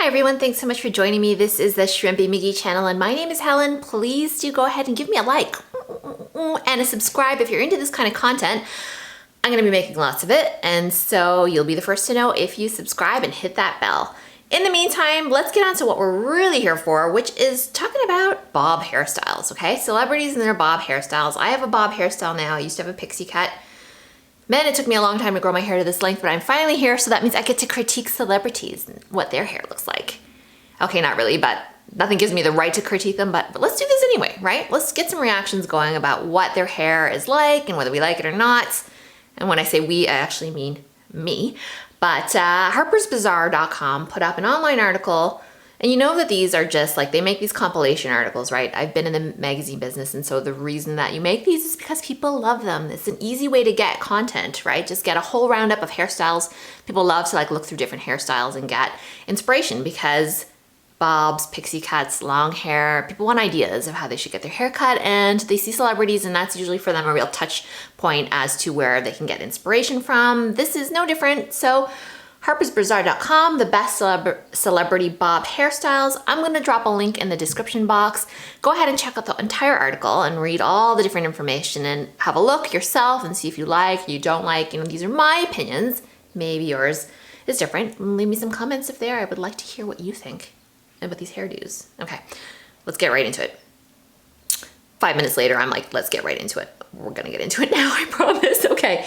Hi everyone, thanks so much for joining me. This is the Shrimpy McGee channel and my name is Helen. Please do go ahead and give me a like and a subscribe if you're into this kind of content. I'm gonna be making lots of it, and so you'll be the first to know if you subscribe and hit that bell. In the meantime, let's get on to what we're really here for, which is talking about bob hairstyles, okay? Celebrities and their bob hairstyles. I have a bob hairstyle now. I used to have a pixie cut. Man, it took me a long time to grow my hair to this length, but I'm finally here, so that means I get to critique celebrities and what their hair looks like. Okay, not really, but nothing gives me the right to critique them, but let's do this anyway, right? Let's get some reactions going about what their hair is like and whether we like it or not. And when I say we, I actually mean me. But Harper'sBazaar.com put up an online article, and you know that these are just like, they make these compilation articles, right? I've been in the magazine business, and so the reason that you make these is because people love them. It's an easy way to get content, right? Just get a whole roundup of hairstyles. People love to like look through different hairstyles and get inspiration because bobs, pixie cuts, long hair, people want ideas of how they should get their hair cut, and they see celebrities, and that's usually for them a real touch point as to where they can get inspiration from. This is no different. So Harper'sBazaar.com, the best celebrity bob hairstyles. I'm going to drop a link in the description box. Go ahead and check out the entire article and read all the different information and have a look yourself and see if you like, you don't like. You know, these are my opinions. Maybe yours is different. Leave me some comments if they are. I would like to hear what you think about these hairdos. Okay, let's get right into it. 5 minutes later, I'm like, let's get right into it. We're gonna get into it now, I promise. Okay,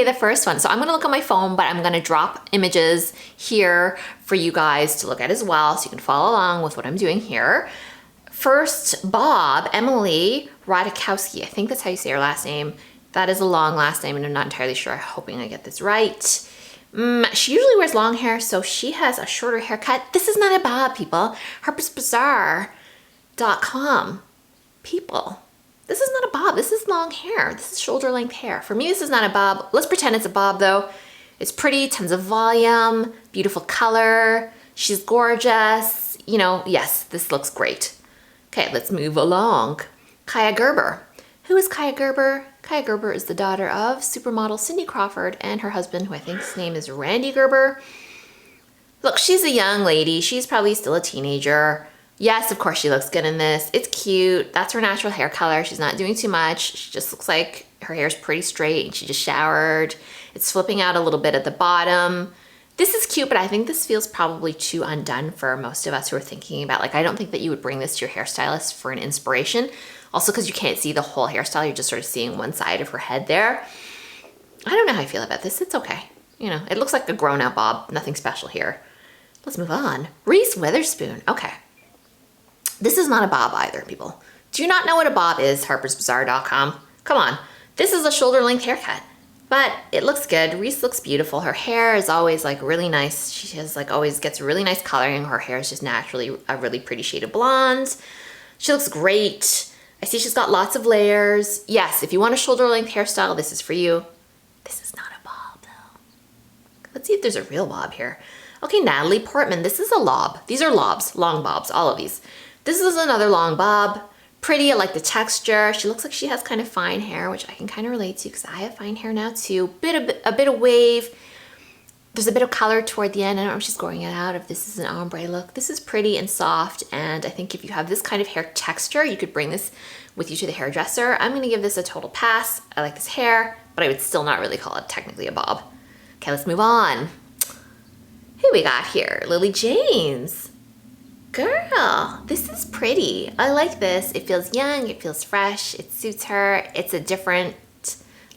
the first one. So I'm gonna look on my phone, but I'm gonna drop images here for you guys to look at as well, so you can follow along with what I'm doing here. First, Bob, Emily Ratajkowski. I think that's how you say her last name. That is a long last name, and I'm not entirely sure. I'm hoping I get this right. She usually wears long hair, so she has a shorter haircut. This is not a bob, people. Harper'sBazaar.com. People, this is not a bob. This is long hair. This is shoulder length hair. For me, this is not a bob. Let's pretend it's a bob though. It's pretty, tons of volume, beautiful color. She's gorgeous. You know, yes, this looks great. Okay, let's move along. Kaia Gerber. Who is Kaia Gerber? Kaia Gerber is the daughter of supermodel Cindy Crawford and her husband, who I think his name is Randy Gerber. Look, she's a young lady. She's probably still a teenager. Yes, of course she looks good in this. It's cute. That's her natural hair color. She's not doing too much. She just looks like her hair's pretty straight and she just showered. It's flipping out a little bit at the bottom. This is cute, but I think this feels probably too undone for most of us who are thinking about, like, I don't think that you would bring this to your hairstylist for an inspiration. Also because you can't see the whole hairstyle. You're just sort of seeing one side of her head there. I don't know how I feel about this. It's okay. You know, it looks like a grown-out bob. Nothing special here. Let's move on. Reese Witherspoon. Okay. This is not a bob either, people. Do you not know what a bob is, Harper'sBazaar.com? Come on. This is a shoulder length haircut, but it looks good. Reese looks beautiful. Her hair is always like really nice. She has like always gets really nice coloring. Her hair is just naturally a really pretty shade of blonde. She looks great. I see she's got lots of layers. Yes, if you want a shoulder length hairstyle, this is for you. This is not a bob though. Let's see if there's a real bob here. Okay, Natalie Portman. This is a lob. These are lobs, long bobs, all of these. This is another long bob. Pretty, I like the texture. She looks like she has kind of fine hair, which I can kind of relate to because I have fine hair now too. A bit of wave. There's a bit of color toward the end. I don't know if she's growing it out, if this is an ombre look. This is pretty and soft, and I think if you have this kind of hair texture, you could bring this with you to the hairdresser. I'm gonna give this a total pass. I like this hair, but I would still not really call it technically a bob. Okay, let's move on. Who we got here? Lily James. Girl, this is pretty. I like this. It feels young, it feels fresh, it suits her. It's a different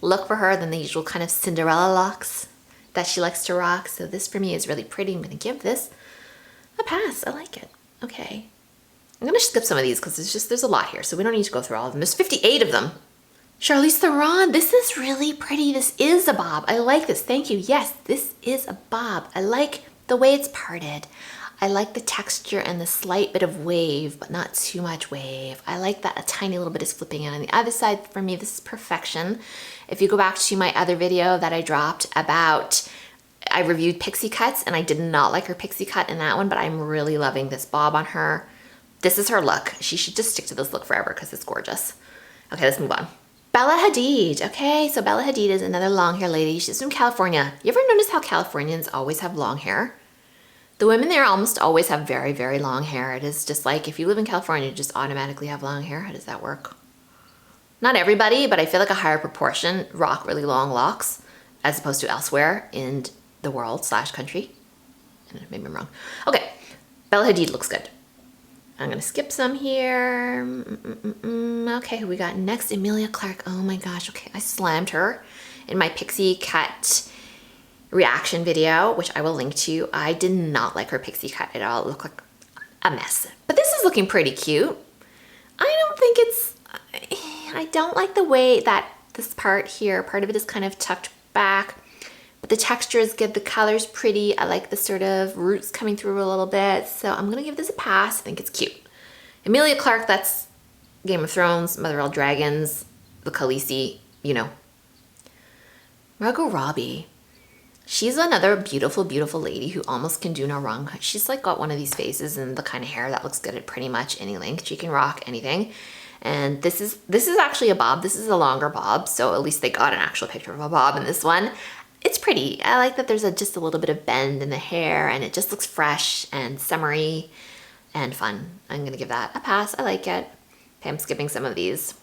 look for her than the usual kind of Cinderella locks that she likes to rock. So this for me is really pretty. I'm gonna give this a pass. I like it. Okay. I'm gonna skip some of these because there's a lot here, so we don't need to go through all of them. There's 58 of them. Charlize Theron, this is really pretty. This is a bob. I like this. Thank you. Yes, this is a bob. I like the way it's parted. I like the texture and the slight bit of wave, but not too much wave. I like that a tiny little bit is flipping in on the other side. For me, this is perfection. If you go back to my other video that I dropped about, I reviewed pixie cuts, and I did not like her pixie cut in that one, but I'm really loving this bob on her. This is her look. She should just stick to this look forever because it's gorgeous. Okay, let's move on. Bella Hadid. Okay, so Bella Hadid is another long hair lady. She's from California. You ever notice how Californians always have long hair? The women there almost always have very, very long hair. It is just like if you live in California, you just automatically have long hair. How does that work? Not everybody, but I feel like a higher proportion rock really long locks as opposed to elsewhere in the world / country. Maybe I'm wrong. Okay, Bella Hadid looks good. I'm gonna skip some here. Okay, who we got next? Emilia Clarke. Oh my gosh, okay. I slammed her in my pixie cut reaction video, which I will link to. I did not like her pixie cut at all. It looked like a mess. But this is looking pretty cute. I don't like the way that this part here, part of it is kind of tucked back, but the texture is good. The color's pretty. I like the sort of roots coming through a little bit. So I'm gonna give this a pass. I think it's cute. Emilia Clarke, that's Game of Thrones, Mother of All Dragons, the Khaleesi, you know. Margot Robbie. She's another beautiful, beautiful lady who almost can do no wrong. She's like got one of these faces and the kind of hair that looks good at pretty much any length. She can rock anything. And this is actually a bob. This is a longer bob, so at least they got an actual picture of a bob in this one. It's pretty. I like that there's just a little bit of bend in the hair, and it just looks fresh and summery and fun. I'm gonna give that a pass. I like it. Okay, I'm skipping some of these.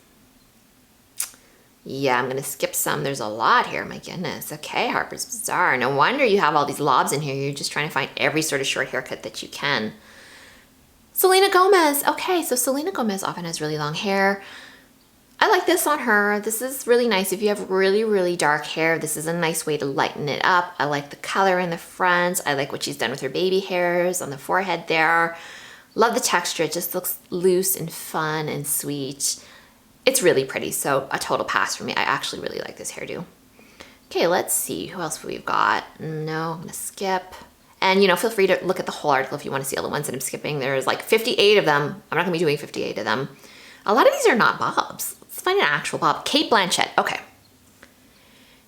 Yeah, I'm gonna skip some. There's a lot here, my goodness. Okay, Harper's Bazaar. No wonder you have all these lobs in here. You're just trying to find every sort of short haircut that you can. Selena Gomez. Okay, so Selena Gomez often has really long hair. I like this on her. This is really nice. If you have really, really dark hair, this is a nice way to lighten it up. I like the color in the front. I like what she's done with her baby hairs on the forehead there. Love the texture. It just looks loose and fun and sweet. It's really pretty, so a total pass for me. I actually really like this hairdo. Okay, let's see. Who else we've got? No, I'm gonna skip. And, you know, feel free to look at the whole article if you want to see all the ones that I'm skipping. There's like 58 of them. I'm not going to be doing 58 of them. A lot of these are not bobs. Let's find an actual bob. Cate Blanchett. Okay.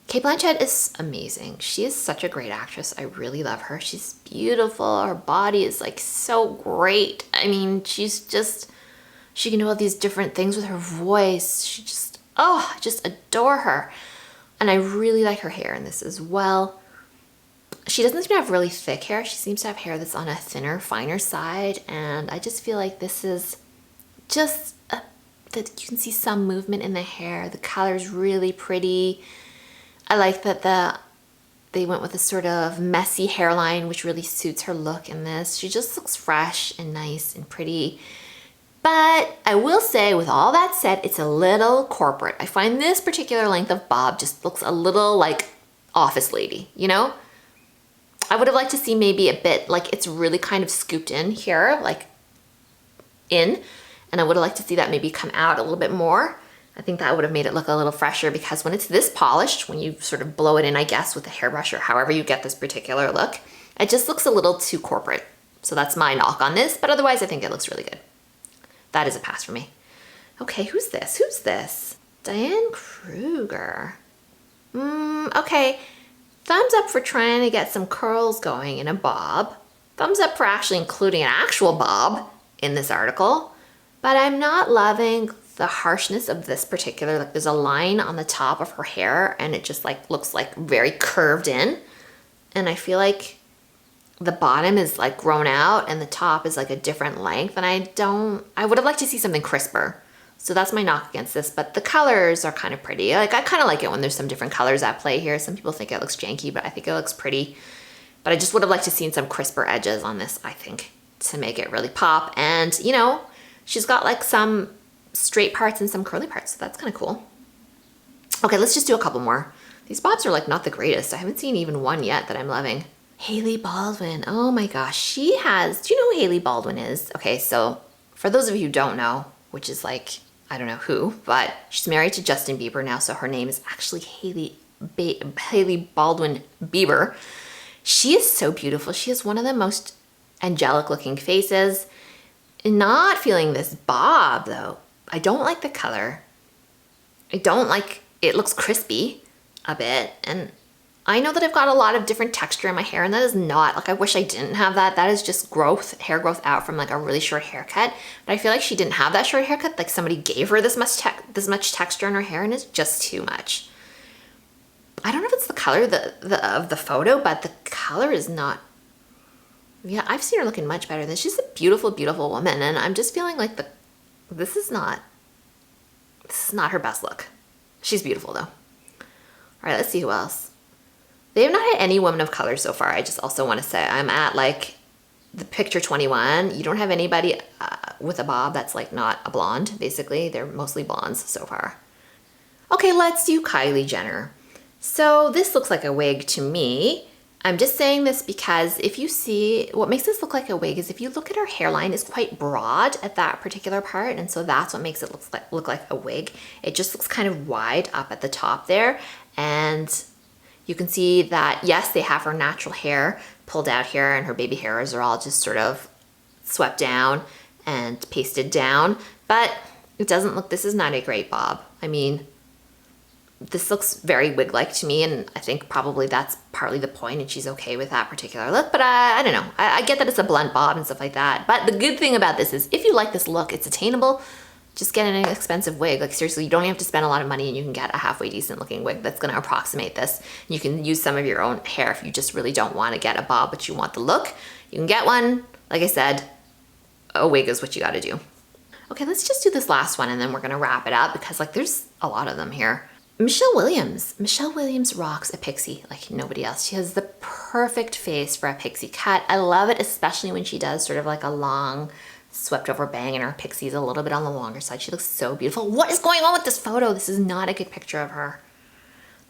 Cate Blanchett is amazing. She is such a great actress. I really love her. She's beautiful. Her body is like so great. I mean, she can do all these different things with her voice. I just adore her. And I really like her hair in this as well. She doesn't seem to have really thick hair. She seems to have hair that's on a thinner, finer side. And I just feel like this is just that you can see some movement in the hair. The color's really pretty. I like that they went with a sort of messy hairline, which really suits her look in this. She just looks fresh and nice and pretty. But I will say, with all that said, it's a little corporate. I find this particular length of bob just looks a little like office lady, you know? I would have liked to see maybe a bit, like it's really kind of scooped in here, like in, and I would have liked to see that maybe come out a little bit more. I think that would have made it look a little fresher, because when it's this polished, when you sort of blow it in, I guess, with a hairbrush or however you get this particular look, it just looks a little too corporate. So that's my knock on this, but otherwise I think it looks really good. That is a pass for me. Okay, who's this? Who's this? Diane Kruger. Okay. Thumbs up for trying to get some curls going in a bob. Thumbs up for actually including an actual bob in this article. But I'm not loving the harshness of this particular, like there's a line on the top of her hair and it just like looks like very curved in. And I feel like the bottom is like grown out and the top is like a different length. And I would have liked to see something crisper. So that's my knock against this, but the colors are kind of pretty. Like I kind of like it when there's some different colors at play here. Some people think it looks janky, but I think it looks pretty. But I just would have liked to seen some crisper edges on this, I think, to make it really pop. And, you know, she's got like some straight parts and some curly parts, so that's kind of cool. Okay, let's just do a couple more. These bobs are like not the greatest. I haven't seen even one yet that I'm loving. Hailey Baldwin. Oh my gosh, do you know who Hailey Baldwin is? Okay, so for those of you who don't know, which is like, I don't know who, but she's married to Justin Bieber now, so her name is actually Hailey Baldwin Bieber. She is so beautiful. She has one of the most angelic looking faces. Not feeling this bob though. I don't like the color. I don't like, it looks crispy a bit, and I know that I've got a lot of different texture in my hair, and that is not, like I wish I didn't have that. That is just growth, hair growth out from like a really short haircut. But I feel like she didn't have that short haircut. Like somebody gave her this much texture in her hair, and it's just too much. I don't know if it's the color of the photo, but the color is not Yeah, I've seen her looking much better than this. She's a beautiful, beautiful woman, and I'm just feeling like this is not her best look. She's beautiful though. All right, let's see who else. They have not had any women of color so far. I just also want to say I'm at like the picture 21. You don't have anybody with a bob that's like not a blonde, basically. They're mostly blondes so far. Okay, let's do Kylie Jenner. So this looks like a wig to me. I'm just saying this because if you see, what makes this look like a wig is if you look at her hairline, it's quite broad at that particular part, and so that's what makes it look like a wig. It just looks kind of wide up at the top there, and you can see that, yes, they have her natural hair pulled out here, and her baby hairs are all just sort of swept down and pasted down, but it doesn't look, this is not a great bob. I mean, this looks very wig-like to me, and I think probably that's partly the point, and she's okay with that particular look, but I don't know. I get that it's a blunt bob and stuff like that, but the good thing about this is if you like this look, it's attainable. Just get an inexpensive wig. Like seriously, you don't have to spend a lot of money and you can get a halfway decent looking wig that's gonna approximate this. You can use some of your own hair if you just really don't wanna get a bob, but you want the look. You can get one. Like I said, a wig is what you gotta do. Okay, let's just do this last one and then we're gonna wrap it up because like there's a lot of them here. Michelle Williams. Michelle Williams rocks a pixie like nobody else. She has the perfect face for a pixie cut. I love it, especially when she does sort of like a long swept over bang and her pixie's a little bit on the longer side. She looks so beautiful. What is going on with this photo? This is not a good picture of her.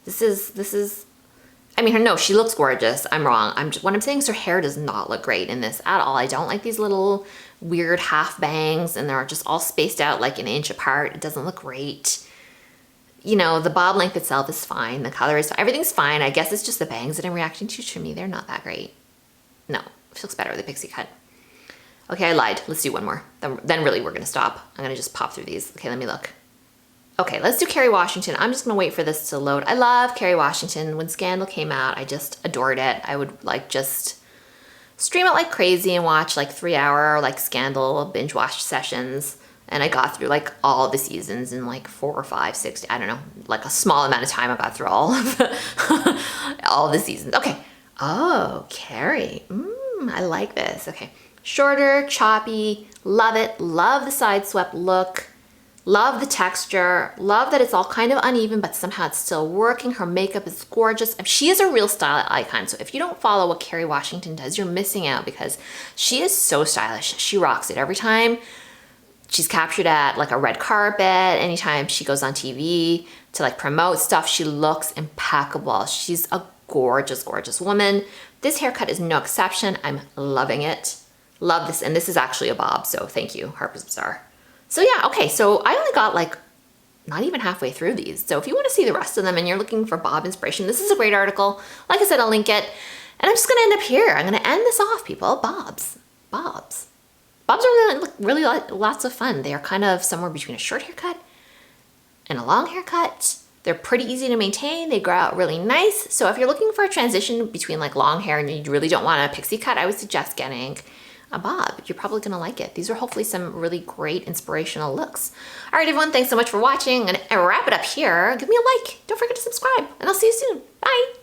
This is, I mean, no, she looks gorgeous. I'm wrong. What I'm saying is her hair does not look great in this at all. I don't like these little weird half bangs and they're just all spaced out like an inch apart. It doesn't look great. You know, the bob length itself is fine. The color is fine. Everything's fine. I guess it's just the bangs that I'm reacting to. To me, they're not that great. No, she looks better with a pixie cut. Okay, I lied. Let's do one more. Then really we're gonna stop. I'm gonna just pop through these. Okay, let me look. Okay, let's do Kerry Washington. I'm just gonna wait for this to load. I love Kerry Washington. When Scandal came out, I just adored it. I would like just stream it like crazy and watch like 3-hour like Scandal binge watch sessions. And I got through like all the seasons in like 4 or 5, 6, I don't know, like a small amount of time I got through all of all the seasons. Okay. Oh, Kerry. I like this. Okay. Shorter, choppy, love it. Love the side swept look. Love the texture. Love that it's all kind of uneven, but somehow it's still working. Her makeup is gorgeous. She is a real style icon. So if you don't follow what Kerry Washington does, you're missing out because she is so stylish. She rocks it every time. She's captured at like a red carpet. Anytime she goes on TV to like promote stuff, she looks impeccable. She's a gorgeous, gorgeous woman. This haircut is no exception. I'm loving it. Love this. And this is actually a bob. So thank you, Harper's Bazaar. So yeah, okay. So I only got like not even halfway through these. So if you want to see the rest of them and you're looking for bob inspiration, this is a great article. Like I said, I'll link it. And I'm just going to end up here. I'm going to end this off, people. Bobs. Bobs. Bobs are really lots of fun. They are kind of somewhere between a short haircut and a long haircut. They're pretty easy to maintain. They grow out really nice. So if you're looking for a transition between like long hair and you really don't want a pixie cut, I would suggest getting a bob. You're probably gonna like it. These are hopefully some really great inspirational looks. All right, everyone, thanks so much for watching. I'm gonna wrap it up here. Give me a like. Don't forget to subscribe, and I'll see you soon. Bye.